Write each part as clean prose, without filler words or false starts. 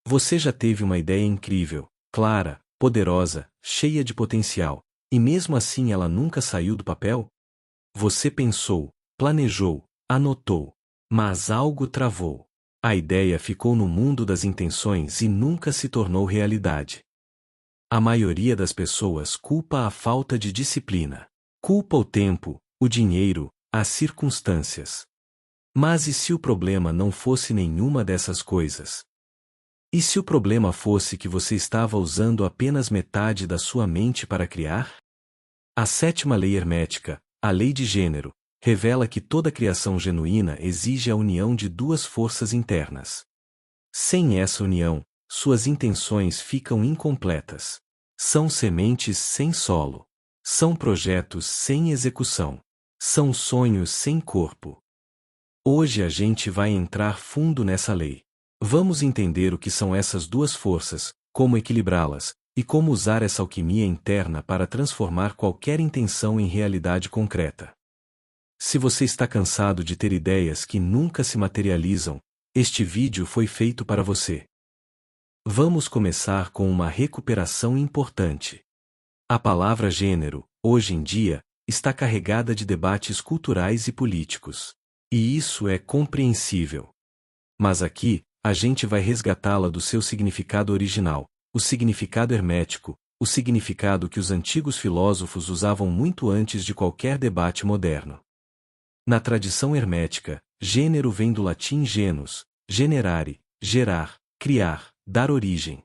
Você já teve uma ideia incrível, clara, poderosa, cheia de potencial, e mesmo assim ela nunca saiu do papel? Você pensou, planejou, anotou, mas algo travou. A ideia ficou no mundo das intenções e nunca se tornou realidade. A maioria das pessoas culpa a falta de disciplina. Culpa o tempo, o dinheiro, as circunstâncias. Mas e se o problema não fosse nenhuma dessas coisas? E se o problema fosse que você estava usando apenas metade da sua mente para criar? A sétima lei hermética, a lei de gênero, revela que toda criação genuína exige a união de duas forças internas. Sem essa união, suas intenções ficam incompletas. São sementes sem solo. São projetos sem execução. São sonhos sem corpo. Hoje a gente vai entrar fundo nessa lei. Vamos entender o que são essas duas forças, como equilibrá-las, e como usar essa alquimia interna para transformar qualquer intenção em realidade concreta. Se você está cansado de ter ideias que nunca se materializam, este vídeo foi feito para você. Vamos começar com uma recuperação importante. A palavra gênero, hoje em dia, está carregada de debates culturais e políticos. E isso é compreensível. Mas aqui, a gente vai resgatá-la do seu significado original, o significado hermético, o significado que os antigos filósofos usavam muito antes de qualquer debate moderno. Na tradição hermética, gênero vem do latim genus, generare, gerar, criar, dar origem.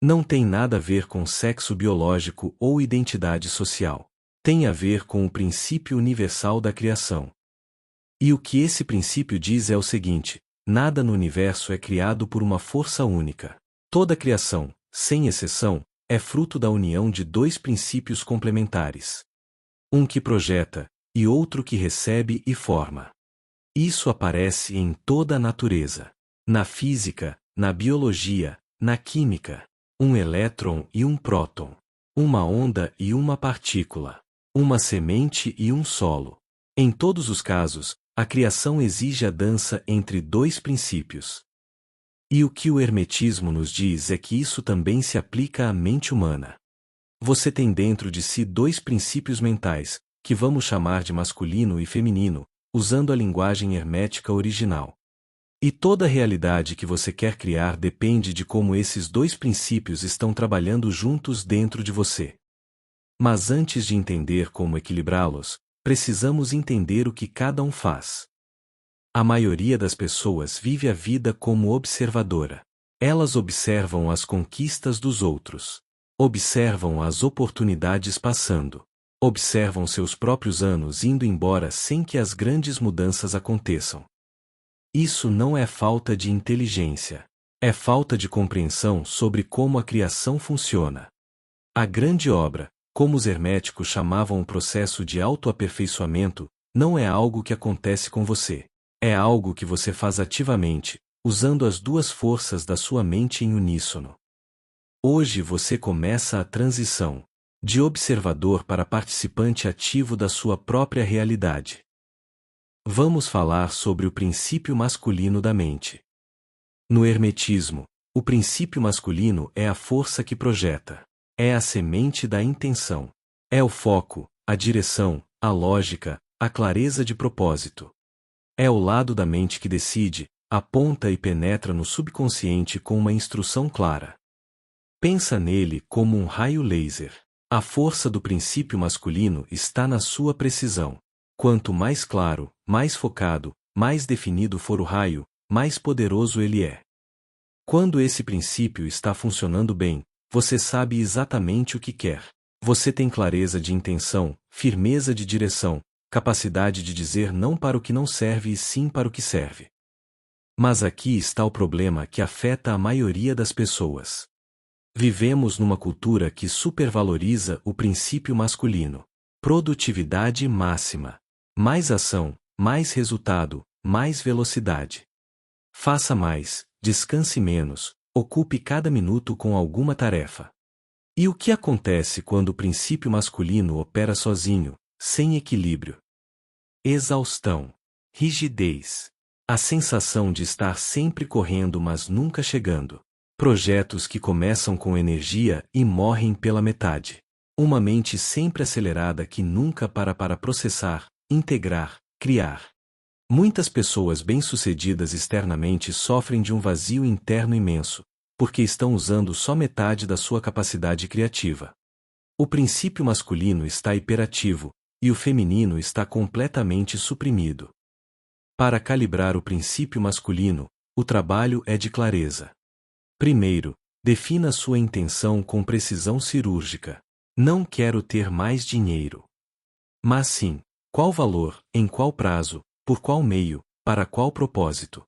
Não tem nada a ver com sexo biológico ou identidade social. Tem a ver com o princípio universal da criação. E o que esse princípio diz é o seguinte: nada no universo é criado por uma força única. Toda criação, sem exceção, é fruto da união de dois princípios complementares. Um que projeta, e outro que recebe e forma. Isso aparece em toda a natureza. Na física, na biologia, na química. Um elétron e um próton. Uma onda e uma partícula. Uma semente e um solo. Em todos os casos, a criação exige a dança entre dois princípios. E o que o hermetismo nos diz é que isso também se aplica à mente humana. Você tem dentro de si dois princípios mentais, que vamos chamar de masculino e feminino, usando a linguagem hermética original. E toda a realidade que você quer criar depende de como esses dois princípios estão trabalhando juntos dentro de você. Mas antes de entender como equilibrá-los, precisamos entender o que cada um faz. A maioria das pessoas vive a vida como observadora. Elas observam as conquistas dos outros. Observam as oportunidades passando. Observam seus próprios anos indo embora sem que as grandes mudanças aconteçam. Isso não é falta de inteligência. É falta de compreensão sobre como a criação funciona. A grande obra, como os herméticos chamavam o processo de autoaperfeiçoamento, não é algo que acontece com você. É algo que você faz ativamente, usando as duas forças da sua mente em uníssono. Hoje você começa a transição de observador para participante ativo da sua própria realidade. Vamos falar sobre o princípio masculino da mente. No hermetismo, o princípio masculino é a força que projeta. É a semente da intenção. É o foco, a direção, a lógica, a clareza de propósito. É o lado da mente que decide, aponta e penetra no subconsciente com uma instrução clara. Pensa nele como um raio laser. A força do princípio masculino está na sua precisão. Quanto mais claro, mais focado, mais definido for o raio, mais poderoso ele é. Quando esse princípio está funcionando bem, você sabe exatamente o que quer. Você tem clareza de intenção, firmeza de direção, capacidade de dizer não para o que não serve e sim para o que serve. Mas aqui está o problema que afeta a maioria das pessoas. Vivemos numa cultura que supervaloriza o princípio masculino. Produtividade máxima. Mais ação, mais resultado, mais velocidade. Faça mais, descanse menos, ocupe cada minuto com alguma tarefa. E o que acontece quando o princípio masculino opera sozinho, sem equilíbrio? Exaustão. Rigidez. A sensação de estar sempre correndo mas nunca chegando. Projetos que começam com energia e morrem pela metade. Uma mente sempre acelerada que nunca para processar, integrar, criar. Muitas pessoas bem-sucedidas externamente sofrem de um vazio interno imenso, porque estão usando só metade da sua capacidade criativa. O princípio masculino está hiperativo, e o feminino está completamente suprimido. Para calibrar o princípio masculino, o trabalho é de clareza. Primeiro, defina sua intenção com precisão cirúrgica. Não quero ter mais dinheiro. Mas sim, qual valor, em qual prazo, por qual meio, para qual propósito?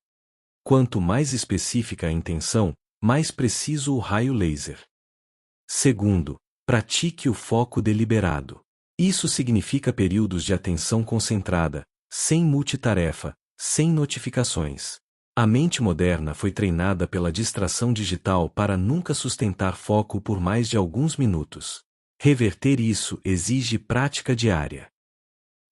Quanto mais específica a intenção, mais preciso o raio laser. Segundo, pratique o foco deliberado. Isso significa períodos de atenção concentrada, sem multitarefa, sem notificações. A mente moderna foi treinada pela distração digital para nunca sustentar foco por mais de alguns minutos. Reverter isso exige prática diária.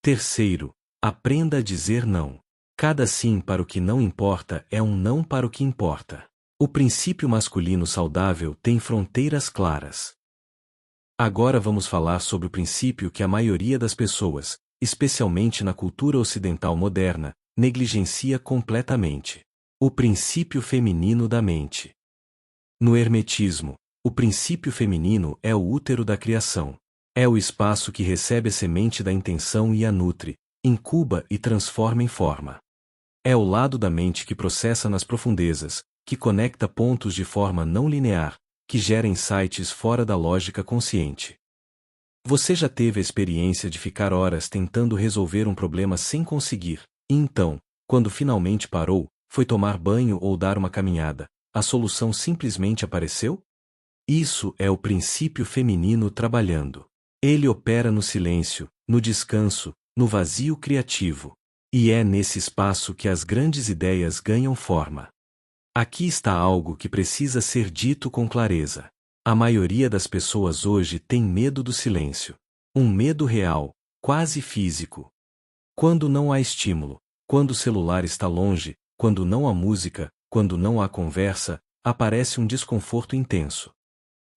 Terceiro, aprenda a dizer não. Cada sim para o que não importa é um não para o que importa. O princípio masculino saudável tem fronteiras claras. Agora vamos falar sobre o princípio que a maioria das pessoas, especialmente na cultura ocidental moderna, negligencia completamente. O princípio feminino da mente. No hermetismo, o princípio feminino é o útero da criação. É o espaço que recebe a semente da intenção e a nutre, incuba e transforma em forma. É o lado da mente que processa nas profundezas, que conecta pontos de forma não linear, que gera insights fora da lógica consciente. Você já teve a experiência de ficar horas tentando resolver um problema sem conseguir, e então, quando finalmente parou, foi tomar banho ou dar uma caminhada, a solução simplesmente apareceu? Isso é o princípio feminino trabalhando. Ele opera no silêncio, no descanso, no vazio criativo. E é nesse espaço que as grandes ideias ganham forma. Aqui está algo que precisa ser dito com clareza. A maioria das pessoas hoje tem medo do silêncio. Um medo real, quase físico. Quando não há estímulo, quando o celular está longe, quando não há música, quando não há conversa, aparece um desconforto intenso.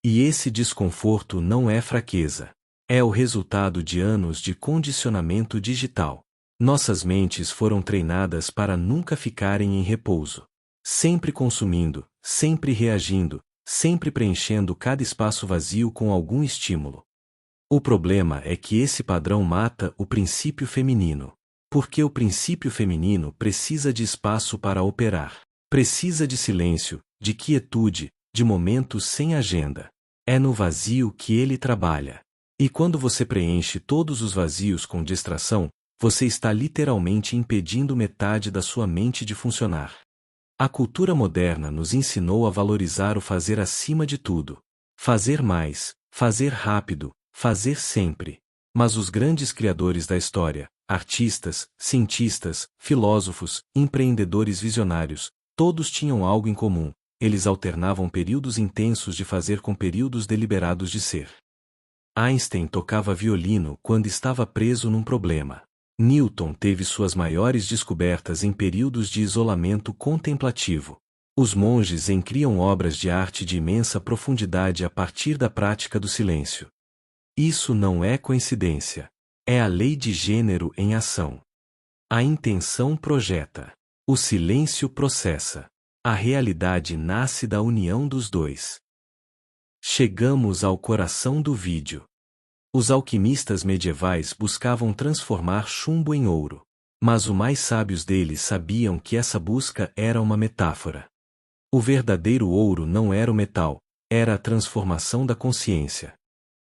E esse desconforto não é fraqueza. É o resultado de anos de condicionamento digital. Nossas mentes foram treinadas para nunca ficarem em repouso. Sempre consumindo, sempre reagindo, sempre preenchendo cada espaço vazio com algum estímulo. O problema é que esse padrão mata o princípio feminino. Porque o princípio feminino precisa de espaço para operar. Precisa de silêncio, de quietude, de momentos sem agenda. É no vazio que ele trabalha. E quando você preenche todos os vazios com distração, você está literalmente impedindo metade da sua mente de funcionar. A cultura moderna nos ensinou a valorizar o fazer acima de tudo. Fazer mais, fazer rápido, fazer sempre. Mas os grandes criadores da história, artistas, cientistas, filósofos, empreendedores visionários, todos tinham algo em comum. Eles alternavam períodos intensos de fazer com períodos deliberados de ser. Einstein tocava violino quando estava preso num problema. Newton teve suas maiores descobertas em períodos de isolamento contemplativo. Os monges criam obras de arte de imensa profundidade a partir da prática do silêncio. Isso não é coincidência. É a lei de gênero em ação. A intenção projeta. O silêncio processa. A realidade nasce da união dos dois. Chegamos ao coração do vídeo. Os alquimistas medievais buscavam transformar chumbo em ouro. Mas os mais sábios deles sabiam que essa busca era uma metáfora. O verdadeiro ouro não era o metal, era a transformação da consciência.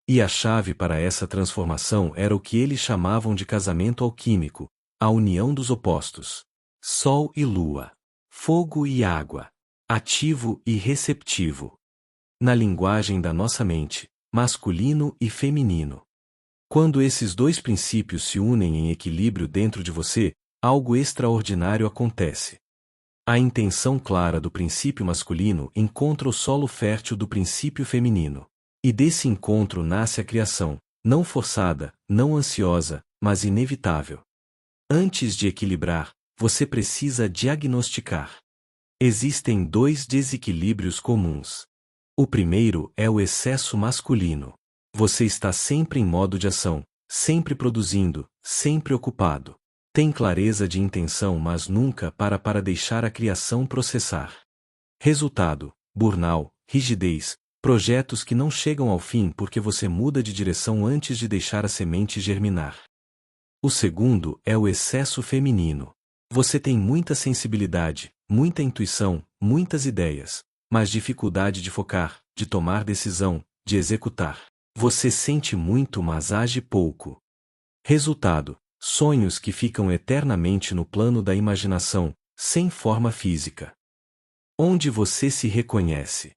E a chave para essa transformação era o que eles chamavam de casamento alquímico, a união dos opostos. Sol e lua. Fogo e água. Ativo e receptivo. Na linguagem da nossa mente, masculino e feminino. Quando esses dois princípios se unem em equilíbrio dentro de você, algo extraordinário acontece. A intenção clara do princípio masculino encontra o solo fértil do princípio feminino. E desse encontro nasce a criação, não forçada, não ansiosa, mas inevitável. Antes de equilibrar, você precisa diagnosticar. Existem dois desequilíbrios comuns. O primeiro é o excesso masculino. Você está sempre em modo de ação, sempre produzindo, sempre ocupado. Tem clareza de intenção, mas nunca para deixar a criação processar. Resultado: burnout, rigidez, projetos que não chegam ao fim porque você muda de direção antes de deixar a semente germinar. O segundo é o excesso feminino. Você tem muita sensibilidade, muita intuição, muitas ideias, mas dificuldade de focar, de tomar decisão, de executar. Você sente muito, mas age pouco. Resultado: sonhos que ficam eternamente no plano da imaginação, sem forma física. Onde você se reconhece?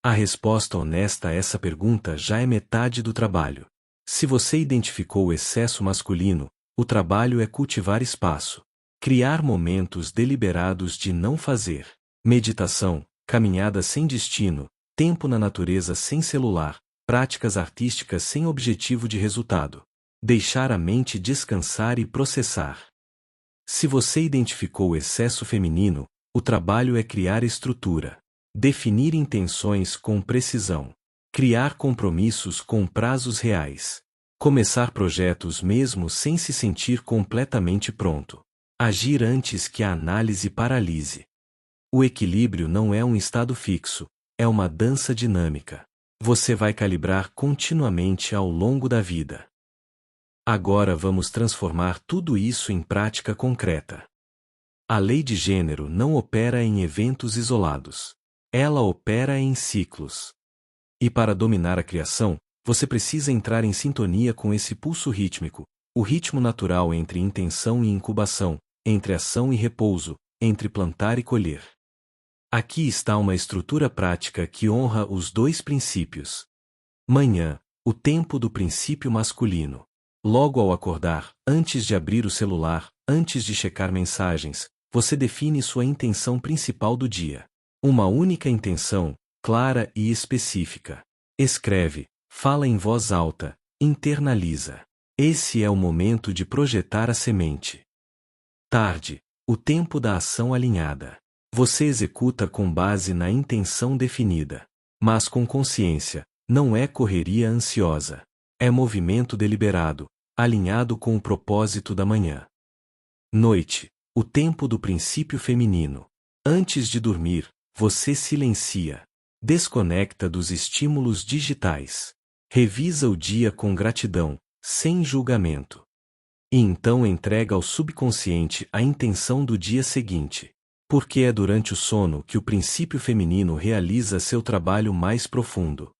A resposta honesta a essa pergunta já é metade do trabalho. Se você identificou o excesso masculino, o trabalho é cultivar espaço. Criar momentos deliberados de não fazer. Meditação, caminhada sem destino, tempo na natureza sem celular, práticas artísticas sem objetivo de resultado. Deixar a mente descansar e processar. Se você identificou o excesso feminino, o trabalho é criar estrutura. Definir intenções com precisão. Criar compromissos com prazos reais. Começar projetos mesmo sem se sentir completamente pronto. Agir antes que a análise paralise. O equilíbrio não é um estado fixo, é uma dança dinâmica. Você vai calibrar continuamente ao longo da vida. Agora vamos transformar tudo isso em prática concreta. A lei de gênero não opera em eventos isolados. Ela opera em ciclos. E para dominar a criação, você precisa entrar em sintonia com esse pulso rítmico, o ritmo natural entre intenção e incubação, entre ação e repouso, entre plantar e colher. Aqui está uma estrutura prática que honra os dois princípios. Manhã, o tempo do princípio masculino. Logo ao acordar, antes de abrir o celular, antes de checar mensagens, você define sua intenção principal do dia. Uma única intenção, clara e específica. Escreve, fala em voz alta, internaliza. Esse é o momento de projetar a semente. Tarde, o tempo da ação alinhada. Você executa com base na intenção definida. Mas com consciência, não é correria ansiosa. É movimento deliberado, alinhado com o propósito da manhã. Noite, o tempo do princípio feminino. Antes de dormir, você silencia. Desconecta dos estímulos digitais. Revisa o dia com gratidão, sem julgamento. E então entrega ao subconsciente a intenção do dia seguinte. Porque é durante o sono que o princípio feminino realiza seu trabalho mais profundo.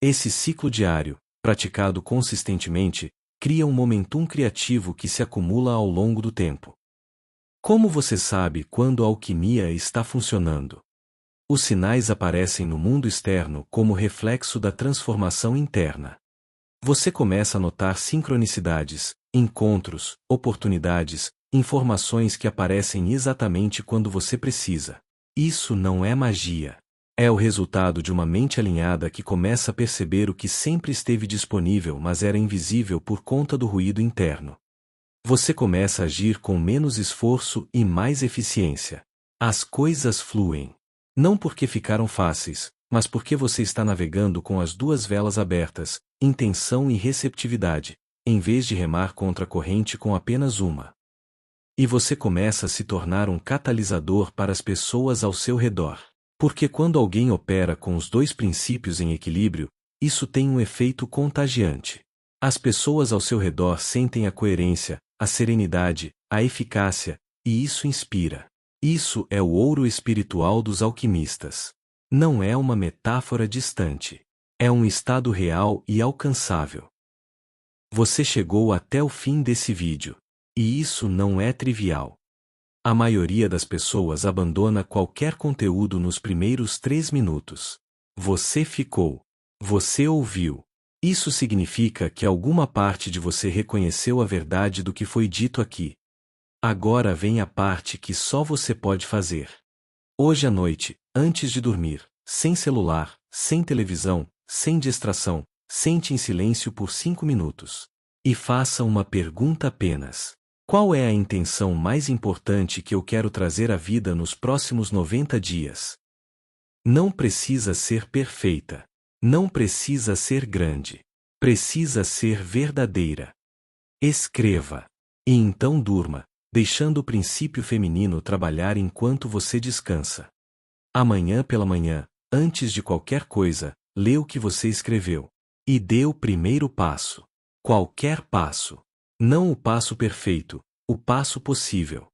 Esse ciclo diário, praticado consistentemente, cria um momentum criativo que se acumula ao longo do tempo. Como você sabe quando a alquimia está funcionando? Os sinais aparecem no mundo externo como reflexo da transformação interna. Você começa a notar sincronicidades, encontros, oportunidades, informações que aparecem exatamente quando você precisa. Isso não é magia. É o resultado de uma mente alinhada que começa a perceber o que sempre esteve disponível, mas era invisível por conta do ruído interno. Você começa a agir com menos esforço e mais eficiência. As coisas fluem. Não porque ficaram fáceis, mas porque você está navegando com as duas velas abertas, intenção e receptividade, em vez de remar contra a corrente com apenas uma. E você começa a se tornar um catalisador para as pessoas ao seu redor. Porque quando alguém opera com os dois princípios em equilíbrio, isso tem um efeito contagiante. As pessoas ao seu redor sentem a coerência, a serenidade, a eficácia, e isso inspira. Isso é o ouro espiritual dos alquimistas. Não é uma metáfora distante. É um estado real e alcançável. Você chegou até o fim desse vídeo. E isso não é trivial. A maioria das pessoas abandona qualquer conteúdo nos primeiros 3 minutos. Você ficou. Você ouviu. Isso significa que alguma parte de você reconheceu a verdade do que foi dito aqui. Agora vem a parte que só você pode fazer. Hoje à noite, antes de dormir, sem celular, sem televisão, sem distração, sente em silêncio por 5 minutos. E faça uma pergunta apenas. Qual é a intenção mais importante que eu quero trazer à vida nos próximos 90 dias? Não precisa ser perfeita. Não precisa ser grande. Precisa ser verdadeira. Escreva. E então durma, deixando o princípio feminino trabalhar enquanto você descansa. Amanhã pela manhã, antes de qualquer coisa, lê o que você escreveu. E dê o primeiro passo. Qualquer passo. Não o passo perfeito, o passo possível.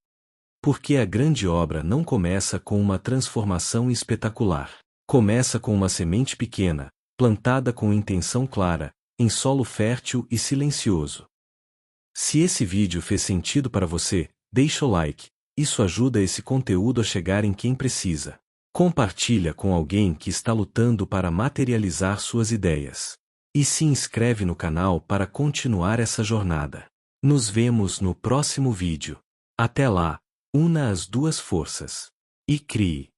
Porque a grande obra não começa com uma transformação espetacular. Começa com uma semente pequena, plantada com intenção clara, em solo fértil e silencioso. Se esse vídeo fez sentido para você, deixa o like. Isso ajuda esse conteúdo a chegar em quem precisa. Compartilha com alguém que está lutando para materializar suas ideias. E se inscreve no canal para continuar essa jornada. Nos vemos no próximo vídeo. Até lá, una as duas forças. E crie.